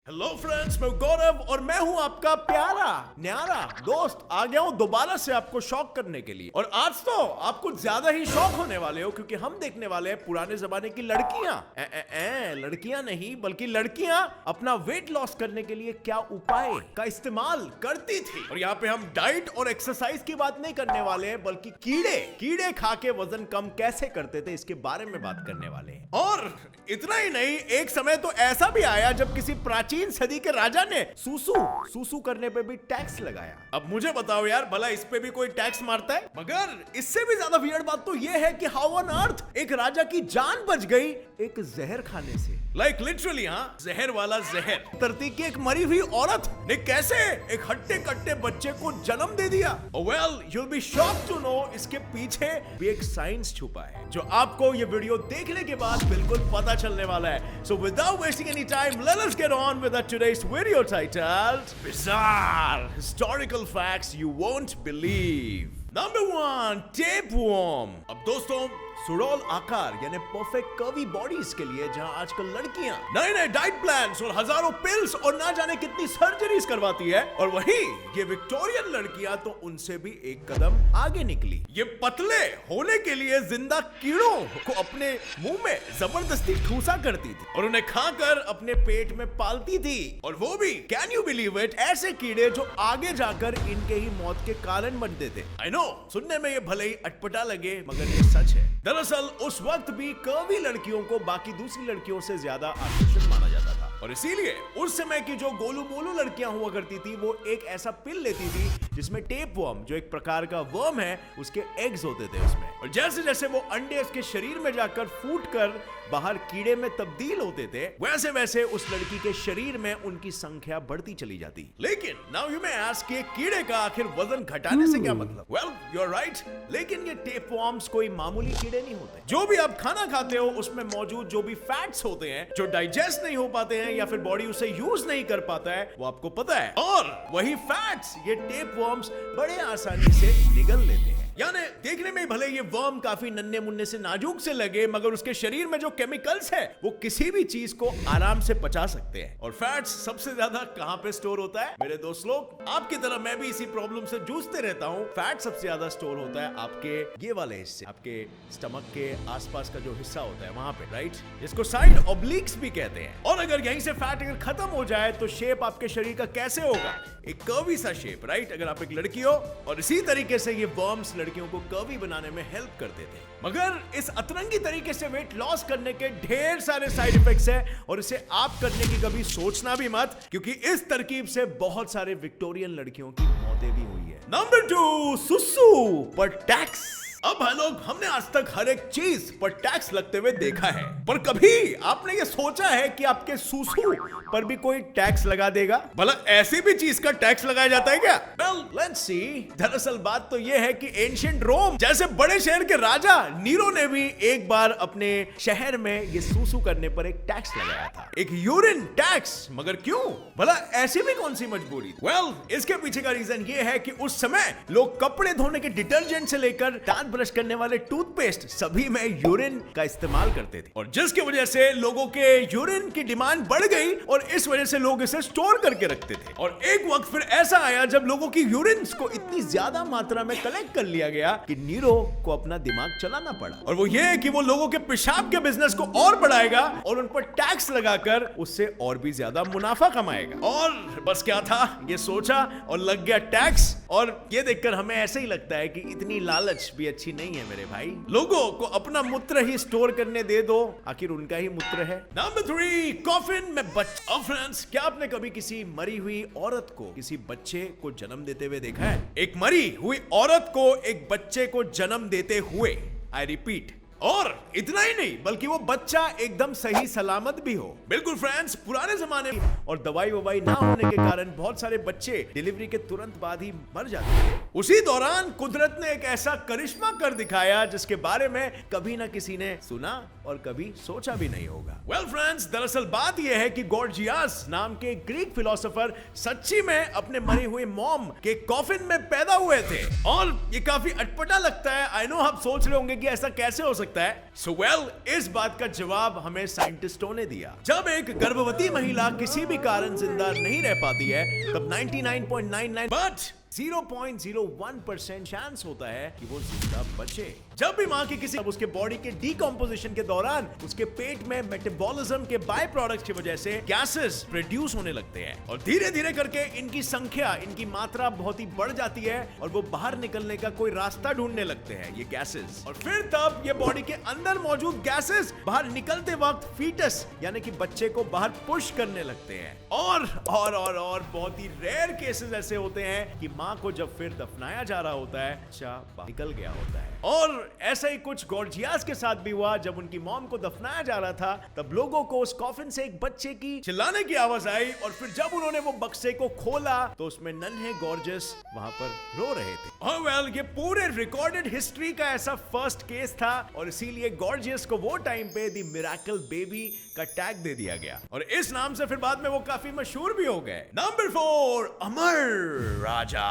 Hello friends, मैं गौरव और मैं हूं आपका प्यारा न्यारा दोस्त। आ गया हूं दोबारा से आपको शॉक करने के लिए। और आज तो आप कुछ ज्यादा ही शॉक होने वाले हो, क्योंकि हम देखने वाले हैं पुराने जमाने की लड़कियां। लड़कियां नहीं बल्कि लड़कियां अपना वेट लॉस करने के लिए क्या उपाय का इस्तेमाल करती थी। और यहाँ पे हम डाइट और एक्सरसाइज की बात नहीं करने वाले हैं, बल्कि कीड़े खा के वजन कम कैसे करते थे इसके बारे में बात करने वाले हैं। और इतना ही नहीं, एक समय तो ऐसा भी आया जब किसी प्राचीन सदी के राजा ने सूसू करने पे भी टैक्स लगाया। अब मुझे बताओ यार, भला इस पे भी कोई टैक्स मारता है? मगर इससे भी ज्यादा वियर्ड बात तो यह है कि हाउ ऑन अर्थ एक राजा की जान बच गई एक जहर खाने से। लाइक लिटरली, हाँ, जहर वाला जहर। धरती की एक मरी हुई औरत ने कैसे एक हट्टे कट्टे बच्चे को जन्म दे दिया। Well, you'll be shocked to know इसके पीछे भी एक साइंस छुपा है, जो आपको ये वीडियो देखने के बाद बिल्कुल पता चलने वाला है। So without wasting any time, let us get on with today's video titled Bizarre Historical Facts You Won't Believe. Number 1, tapeworm. अब दोस्तों, सुडौल आकार यानी परफेक्ट कर्वी बॉडीज के लिए जहां आजकल लड़कियां नए नए डाइट प्लान्स और हजारों पिल्स और ना जाने कितनी सर्जरीज करवाती है, और वहीं ये विक्टोरियन लड़कियां तो उनसे भी एक कदम आगे निकली। ये पतले होने के लिए जिंदा कीड़ों को अपने मुंह में जबरदस्ती ठूसा करती थी और उन्हें खाकर अपने पेट में पालती थी। और वो भी, कैन यू बिलीव इट, ऐसे कीड़े जो आगे जाकर इनके ही मौत के कारण बनते थे। आई नो, सुनने में ये भले ही अटपटा लगे, मगर ये सच है। दरअसल उस वक्त भी कर्वी लड़कियों को बाकी दूसरी लड़कियों से ज्यादा आकर्षक माना जाता था, और इसीलिए उस समय की जो गोलू मोलू लड़कियां हुआ करती थी वो एक ऐसा पिल लेती थी जिसमें टेपवर्म, जो एक प्रकार का वर्म है, उसके एग्स होते थे उसमें। और जैसे जैसे वो अंडे उसके शरीर में जाकर फूटकर बाहर कीड़े में तब्दील होते थे, वैसे वैसे उस लड़की के शरीर में उनकी संख्या बढ़ती चली जाती। लेकिन नाउ यू मे आस्क, कि कीड़े का आखिर वजन घटाने से क्या मतलब? वेल, यू आर राइट, लेकिन ये टेपवर्म्स कोई मामूली कीड़े नहीं होते। जो भी आप खाना खाते हो उसमें मौजूद जो भी फैट्स होते हैं, जो डाइजेस्ट नहीं हो पाते हैं या फिर बॉडी उसे यूज नहीं कर पाता है, वो आपको पता है। और वही फैट्स ये टेपवर्म्स बड़े आसानी से निगल लेते हैं। यानी देखने में भले ये वर्म काफी नन्हे मुन्ने से नाजुक से लगे, मगर उसके शरीर में जो केमिकल्स है वो किसी भी चीज को आराम से पचा सकते हैं। और फैट्स सबसे ज्यादा कहां पे स्टोर होता है मेरे दोस्त लोग? आपकी तरह मैं भी इसी प्रॉब्लम से जूझते रहता हूं। फैट सबसे ज्यादा स्टोर होता है आपके ये वाले हिस्से, आपके स्टमक के आसपास का जो हिस्सा होता है वहां पे, राइट, जिसको साइड ऑब्लिक्स भी कहते हैं। और अगर यहीं से फैट अगर खत्म हो जाए तो शेप आपके शरीर का कैसे होगा? एक कर्वी सा शेप, राइट, अगर आप एक लड़की हो। और इसी तरीके से ये वर्म्स लड़कियों को कर्वी बनाने में हेल्प करते थे। मगर इस अतरंगी तरीके से वेट लॉस करने के ढेर सारे साइड इफेक्ट्स हैं, और इसे आप करने की कभी सोचना भी मत, क्योंकि इस तरकीब से बहुत सारे विक्टोरियन लड़कियों की मौतें भी हुई है। नंबर 2, सुसु पर टैक्स। अब भाई लोग, हमने आज तक हर एक चीज पर टैक्स लगते हुए देखा है, पर कभी आपने ये सोचा है कि आपके सुसु पर भी कोई टैक्स लगा देगा? भला ऐसी भी चीज का टैक्स लगाया जाता है क्या? Well, let's see. दरअसल बात तो ये है कि एंशिएंट रोम जैसे बड़े शहर के राजा नीरो ने भी एक बार अपने शहर में ये सुसु करने पर एक टैक्स लगाया था, एक यूरिन टैक्स। मगर क्यों? भला ऐसी भी कौन सी मजबूरी? वेल, इसके पीछे का रीजन ये है कि उस समय लोग कपड़े धोने के डिटर्जेंट से लेकर ब्रश करने वाले टूथपेस्ट सभी में यूरिन का इस्तेमाल करते थे, और जिसकी वजह से लोगों के यूरिन की डिमांड बढ़ गई और इस वजह से लोग इसे स्टोर करके रखते थे। और एक वक्त फिर ऐसा आया जब लोगों की यूरिन को इतनी ज्यादा मात्रा में कलेक्ट कर लिया गया कि नीरो को अपना दिमाग चलाना पड़ा, और वो ये कि वो लोगों के पेशाब के बिजनेस को और बढ़ाएगा और उन पर टैक्स लगाकर उससे और भी ज्यादा मुनाफा कमाएगा। और बस क्या था, ये सोचा और लग गया टैक्स। और ये देखकर हमें ऐसे ही लगता है कि इतनी लालच भी अच्छी नहीं है मेरे भाई। लोगों को अपना मूत्र ही स्टोर करने दे दो, आखिर उनका ही मूत्र है। नंबर 3, कॉफिन में बच्चा। अब फ्रेंड्स, क्या आपने कभी किसी मरी हुई औरत को किसी बच्चे को जन्म देते हुए देखा है? एक मरी हुई औरत को एक बच्चे को जन्म देते हुए, आई रिपीट। और इतना ही नहीं, बल्कि वो बच्चा एकदम सही सलामत भी हो। बिल्कुल फ्रेंड्स, पुराने जमाने में और दवाई ववाई ना होने के कारण बहुत सारे बच्चे डिलीवरी के तुरंत बाद ही मर जाते थे। उसी दौरान कुदरत ने एक ऐसा करिश्मा कर दिखाया जिसके बारे में कभी ना किसी ने सुना और कभी सोचा भी नहीं होगा। वेल फ्रेंड्स, दरअसल बात यह है कि गॉर्जियास नाम के ग्रीक फिलोसोफर सच्ची में अपने मरी हुई मॉम के कॉफिन में पैदा हुए थे। और ये काफी अटपटा लगता है। आई नो आप सोच रहे होंगे कि ऐसा कैसे हो सकता है। सो वेल, इस बात का जवाब हमें साइंटिस्टों ने दिया। जब एक गर्भवती महिला किसी भी कारण जिंदा नहीं रह पाती है, तब 99.99 बट 0.01% चांस होता है कि वो जिंदा बचे। जब भी मां की किसी उसके बॉडी के डीकंपोजिशन के दौरान उसके पेट में मेटाबॉलिज्म के बाय प्रोडक्ट्स की वजह से गैसेस प्रोड्यूस होने लगते हैं और धीरे धीरे करके इनकी संख्या, इनकी मात्रा बहुत ही बढ़ जाती है और वो बाहर निकलने का कोई रास्ता ढूंढने लगते हैं ये गैसेस। और फिर तब ये बॉडी के अंदर मौजूद गैसेस बाहर निकलते वक्त फीटस यानी कि बच्चे को बाहर पुश करने लगते हैं। और बहुत ही रेयर केसेस ऐसे होते हैं कि मां को जब फिर दफनाया जा रहा होता है, बच्चा निकल गया होता है। और ऐसा ही कुछ गॉर्जियास के साथ भी हुआ। जब उनकी मॉम को दफनाया जा रहा था, तब लोगों को उस कॉफिन से एक बच्चे की चिल्लाने की आवाज आई और फिर जब उन्होंने वो बक्से को खोला तो उसमें नन्हे गॉर्जियस वहां पर रो रहे थे। और वेल, ये पूरे रिकॉर्डेड हिस्ट्री का ऐसा फर्स्ट केस था और इसीलिए गॉर्जियस को वो टाइम पे द मिरेकल बेबी का टैग दे दिया गया और इस नाम से फिर बाद में वो काफी मशहूर भी हो गए। नंबर 4, अमर राजा।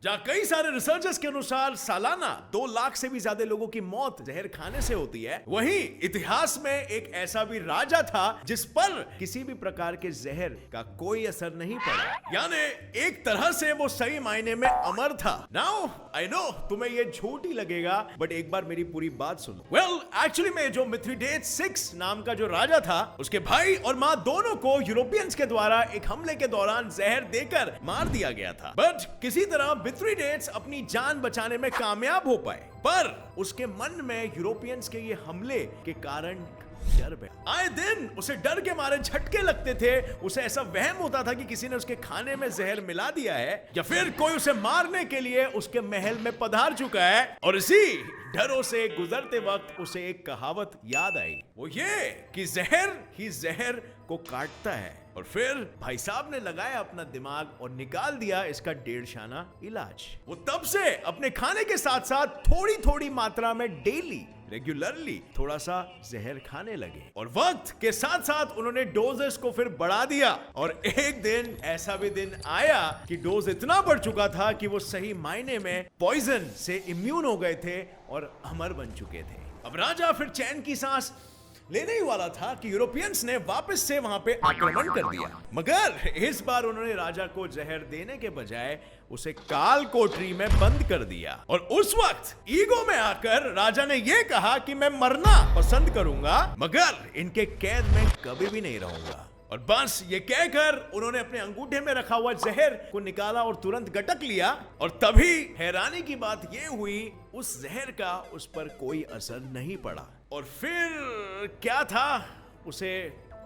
जहां कई सारे रिसर्चर्स के अनुसार सालाना 2 लाख से भी ज्यादा लोगों की मौत जहर खाने से होती है, वहीं इतिहास में एक ऐसा भी राजा था जिस पर किसी भी प्रकार के जहर का कोई असर नहीं पड़ा, यानी एक तरह से वो सही मायने में अमर था। नाउ आई नो तुम्हें ये झूठ ही लगेगा, बट एक बार मेरी पूरी बात सुनो। वेल, एक्चुअली में जो मिथ्रिडेट्स 6 नाम का जो राजा था, उसके भाई और मां दोनों को यूरोपियंस के द्वारा एक हमले के दौरान जहर देकर मार दिया गया था। बट किसी तरह मिथ्रिडेट्स अपनी जान बचाने में कामयाब हो पाए, पर उसके मन में यूरोपियंस के ये हमले के कारण डर बैठा। आए दिन उसे डर के मारे झटके लगते थे। उसे ऐसा वहम होता था कि किसी ने उसके खाने में जहर मिला दिया है या फिर कोई उसे मारने के लिए उसके महल में पधार चुका है। और इसी डरों से गुजरते वक्त उसे एक कहावत याद आई, वो ये कि जहर ही जहर को काटता है। और फिर भाई साहब ने लगाया अपना दिमाग और निकाल दिया इसका 1.5 इलाज। वो तब से अपने खाने के साथ साथ थोड़ी थोड़ी मात्रा में डेली रेगुलरली थोड़ा सा जहर खाने लगे और वक्त के साथ साथ उन्होंने डोजेस को फिर बढ़ा दिया। और एक दिन ऐसा भी दिन आया कि डोज इतना बढ़ चुका था कि वो सही मायने में पॉइजन से इम्यून हो गए थे और अमर बन चुके थे। अब राजा फिर चैन की सांस लेने ही वाला था कि यूरोपियंस ने वापस से वहां पे आक्रमण कर दिया, मगर इस बार उन्होंने राजा को जहर देने के बजाय उसे काल कोठरी में बंद कर दिया। और उस वक्त ईगो में आकर राजा ने यह कहा कि मैं मरना पसंद करूंगा, मगर इनके कैद में कभी भी नहीं रहूंगा। और बस ये कहकर उन्होंने अपने अंगूठे में रखा हुआ जहर को निकाला और तुरंत गटक लिया। और तभी हैरानी की बात ये हुई, उस जहर का उस पर कोई असर नहीं पड़ा। और फिर क्या था, उसे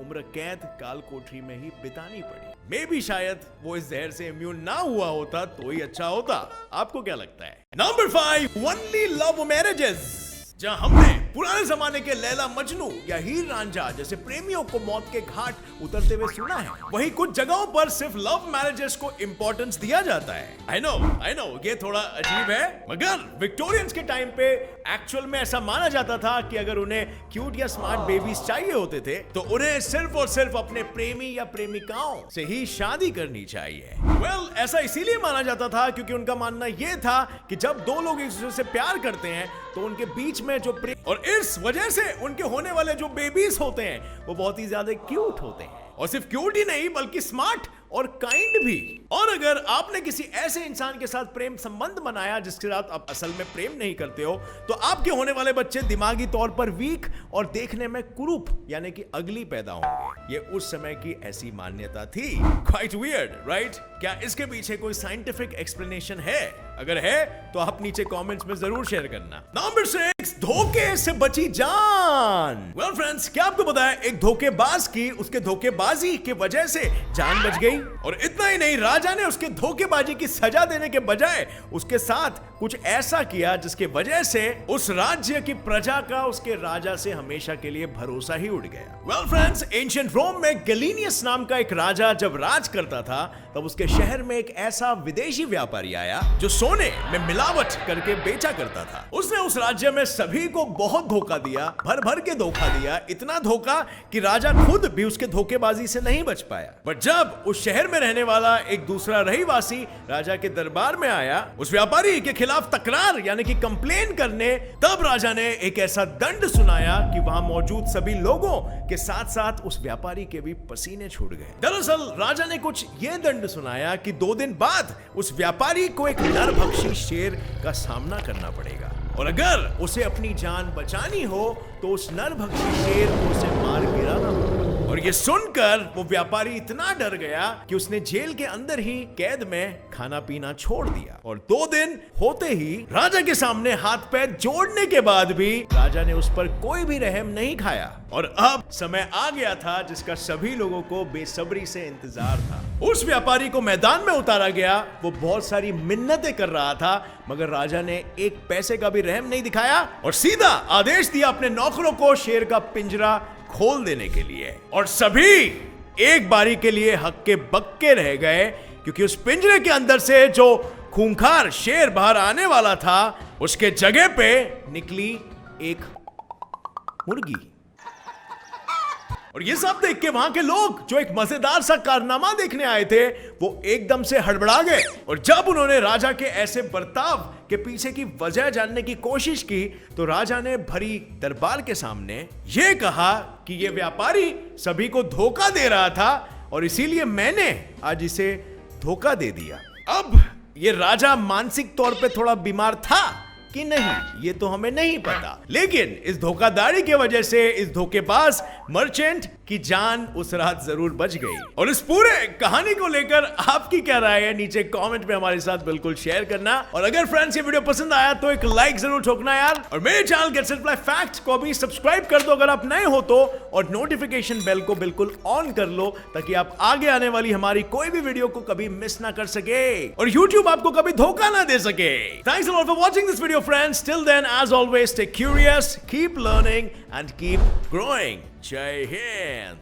उम्र कैद काल कोठरी में ही बितानी पड़ी। मे भी शायद वो इस जहर से इम्यून ना हुआ होता तो ही अच्छा होता। आपको क्या लगता है? Number 5, only love marriages. जहां हमने पुराने जमाने के लैला मजनू या हीर रांझा जैसे प्रेमियों को मौत के घाट उतरते हुए सुना है, वहीं कुछ जगहों पर सिर्फ लव मैरिजेस को इंपॉर्टेंस दिया जाता है। आई नो ये थोड़ा अजीब है, मगर विक्टोरियंस के टाइम पे एक्चुअल में ऐसा माना जाता था कि अगर उन्हें क्यूट या स्मार्ट बेबीज चाहिए होते थे तो उन्हें सिर्फ और सिर्फ अपने प्रेमी या प्रेमिकाओं से ही शादी करनी चाहिए। वेल, ऐसा इसीलिए माना जाता था क्योंकि उनका मानना यह था कि जब 2 लोग एक दूसरे से प्यार करते हैं तो उनके बीच में जो प्रेम, और इस वजह से उनके होने वाले जो बेबीज होते हैं वो बहुत ही ज्यादा क्यूट होते हैं। और सिर्फ क्यूट ही नहीं बल्कि स्मार्ट और काइंड भी। और अगर आपने किसी ऐसे इंसान के साथ प्रेम संबंध बनाया जिसके साथ आप असल में प्रेम नहीं करते हो, तो आपके होने वाले बच्चे दिमागी तौर पर वीक और देखने में कुरूप यानी कि अगली पैदा होंगे। ये उस समय की ऐसी मान्यता थी। Quite weird, right? क्या इसके पीछे कोई साइंटिफिक एक्सप्लेनेशन है? अगर है तो आप नीचे कमेंट्स में जरूर शेयर करना। नंबर 6, धोखे से बची जान। वेल फ्रेंड्स, क्या आपको पता है एक धोखेबाज की उसके धोखेबाजी की वजह से जान बच गई? और इतना ही नहीं, राजा ने उसके धोखेबाजी की सजा देने के बजाय उसके साथ कुछ ऐसा किया जिसके वजह से उस राज्य की प्रजा का उसके राजा से हमेशा के लिए भरोसा ही उड़ गया। वेल फ्रेंड्स, एंशिएंट रोम में गैलिनियस नाम का एक राजा जब राज करता था, तब उसके शहर में एक ऐसा विदेशी व्यापारी आया जो सोने में मिलावट करके बेचा करता था। उसने उस राज्य में सभी को बहुत धोखा दिया, भर भर के धोखा दिया, इतना धोखा कि राजा खुद भी उसके धोखेबाजी से नहीं बच पाया। पर जब उस शहर में रहने वाला एक दूसरा रहीवासी राजा के दरबार में आया उस व्यापारी के खिलाफ तकरार यानी कि कंप्लेन करने, तब राजा ने एक ऐसा दंड सुनाया कि वहां मौजूद सभी लोगों के साथ साथ उस व्यापारी के भी पसीने छूट गए। दरअसल राजा ने कुछ ये दंड सुनाया कि 2 दिन बाद उस व्यापारी को एक नरभक्षी शेर का सामना करना पड़ेगा, और अगर उसे अपनी जान बचानी हो तो उस नरभक्षी शेर को उसे मार गिराना होगा। और ये सुनकर वो व्यापारी इतना डर गया कि उसने जेल के अंदर ही कैद में खाना पीना छोड़ दिया। और 2 दिन होते ही राजा के सामने हाथ पैर जोड़ने के बाद भी राजा ने उस पर कोई भी रहम नहीं खाया। और अब समय आ गया था जिसका सभी लोगों को बेसब्री से इंतजार था। उस व्यापारी को मैदान में उतारा गया। वो बहुत सारी मिन्नतें कर रहा था, मगर राजा ने एक पैसे का भी रहम नहीं दिखाया और सीधा आदेश दिया अपने नौकरों को शेर का पिंजरा खोल देने के लिए। और सभी एक बारी के लिए हक्के बक्के रह गए, क्योंकि उस पिंजरे के अंदर से जो खूंखार शेर बाहर आने वाला था उसके जगह पे निकली एक मुर्गी। और ये सब देख के वहां के लोग जो एक मजेदार सा कारनामा देखने आए थे वो एकदम से हड़बड़ा गए। और जब उन्होंने राजा के ऐसे बर्ताव के पीछे की वजह जानने की कोशिश की तो राजा ने भरी दरबार के सामने ये कहा कि ये व्यापारी सभी को धोखा दे रहा था और इसीलिए मैंने आज इसे धोखा दे दिया। अब ये राजा मानसिक तौर पे थोड़ा बीमार था कि नहीं ये तो हमें नहीं पता, लेकिन इस धोखाधड़ी की वजह से इस धोखेबाज मर्चेंट की जान उस रात जरूर बच गई। और इस पूरे कहानी को लेकर आपकी क्या राय है नीचे कमेंट में हमारे साथ बिल्कुल शेयर करना। और अगर फ्रेंड्स ये वीडियो पसंद आया तो एक लाइक जरूर ठोकना यार। और मेरे channel gets it reply facts को भी सब्सक्राइब कर दो अगर आप नए हो तो, और नोटिफिकेशन बेल को बिल्कुल ऑन कर लो ताकि आप आगे आने वाली हमारी कोई भी वीडियो को कभी मिस ना कर सके और YouTube आपको कभी धोखा ना दे सके। Thanks a lot for watching this video friends. Till then, as always, stay curious, keep learning, and keep growing. Jai Hind.